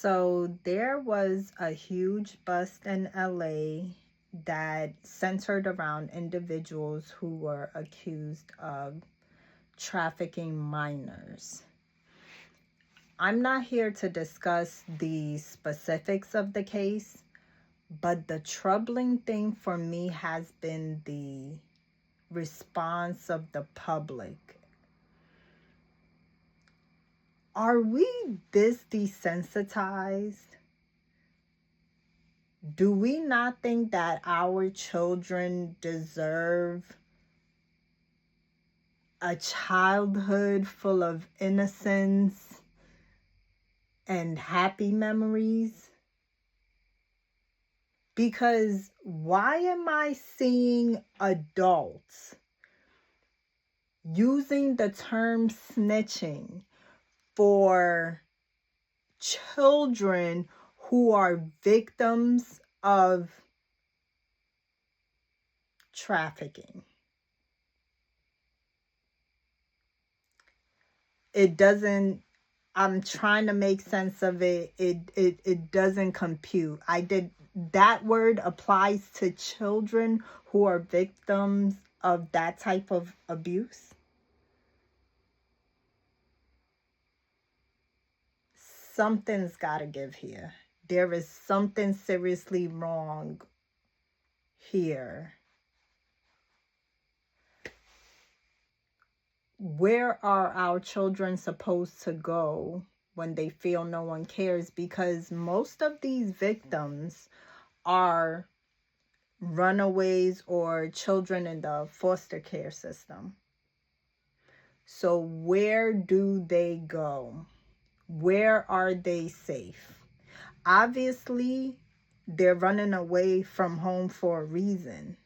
So there was a huge bust in LA that centered around individuals who were accused of trafficking minors. I'm not here to discuss the specifics of the case, but the troubling thing for me has been the response of the public. Are we this desensitized? Do we not think that our children deserve a childhood full of innocence and happy memories? Because why am I seeing adults using the term snitching for children who are victims of trafficking? It doesn't, I'm trying to make sense of it. It doesn't compute. That word applies to children who are victims of that type of abuse. Something's got to give here. There is something seriously wrong here. Where are our children supposed to go when they feel no one cares? Because most of these victims are runaways or children in the foster care system. So where do they go? Where are they safe? Obviously, they're running away from home for a reason.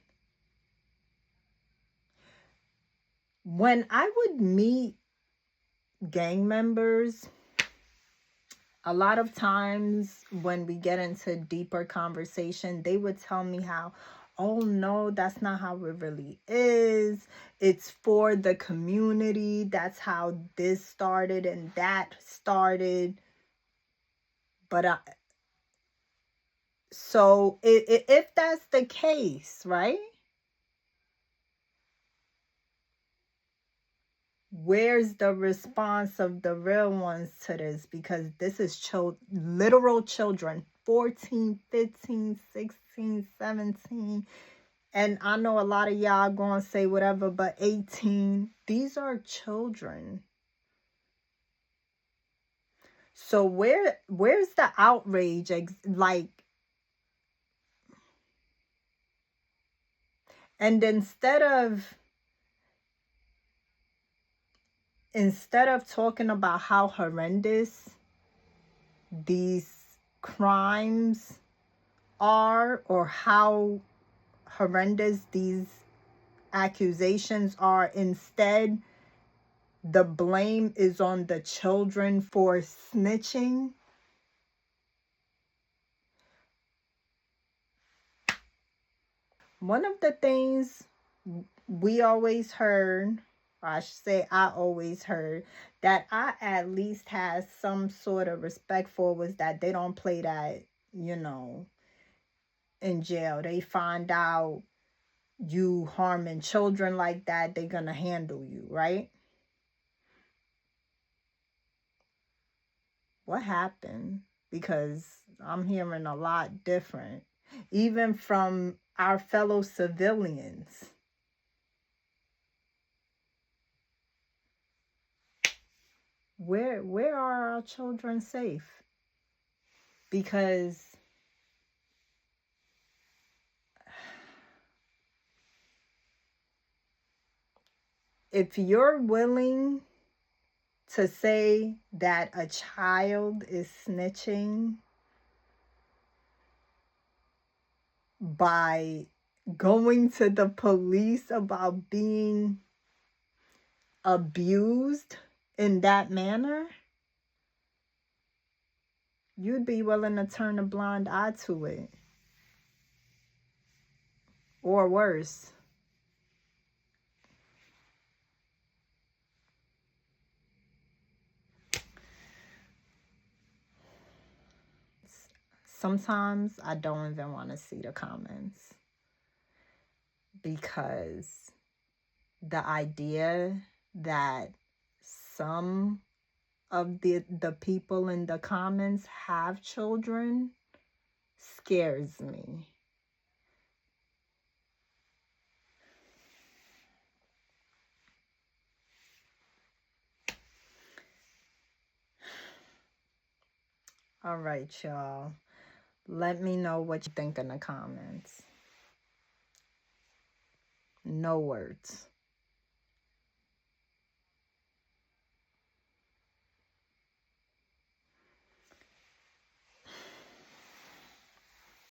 When I would meet gang members, a lot of times when we get into deeper conversation, they would tell me how, oh no, that's not how it really is. It's for the community. That's how this started and that started. But so if that's the case, right? Where's the response of the real ones to this? Because this is literal children, 14, 15, 16, 17. And I know a lot of y'all gonna say whatever, but 18. These are children. So where's the outrage? And instead of talking about how horrendous these crimes are or how horrendous these accusations are, instead the blame is on the children for snitching. One of the things we always heard, or I should say I always heard, that I at least had some sort of respect for was that they don't play that, in jail. They find out you harming children like that, they're gonna handle you, right? What happened? Because I'm hearing a lot different, even from our fellow civilians. Where are our children safe? Because if you're willing to say that a child is snitching by going to the police about being abused in that manner, you'd be willing to turn a blind eye to it. Or worse. sometimes I don't even want to see the comments, because the idea that some of the people in the comments have children scares me. All right, y'all. Let me know what you think in the comments. No words.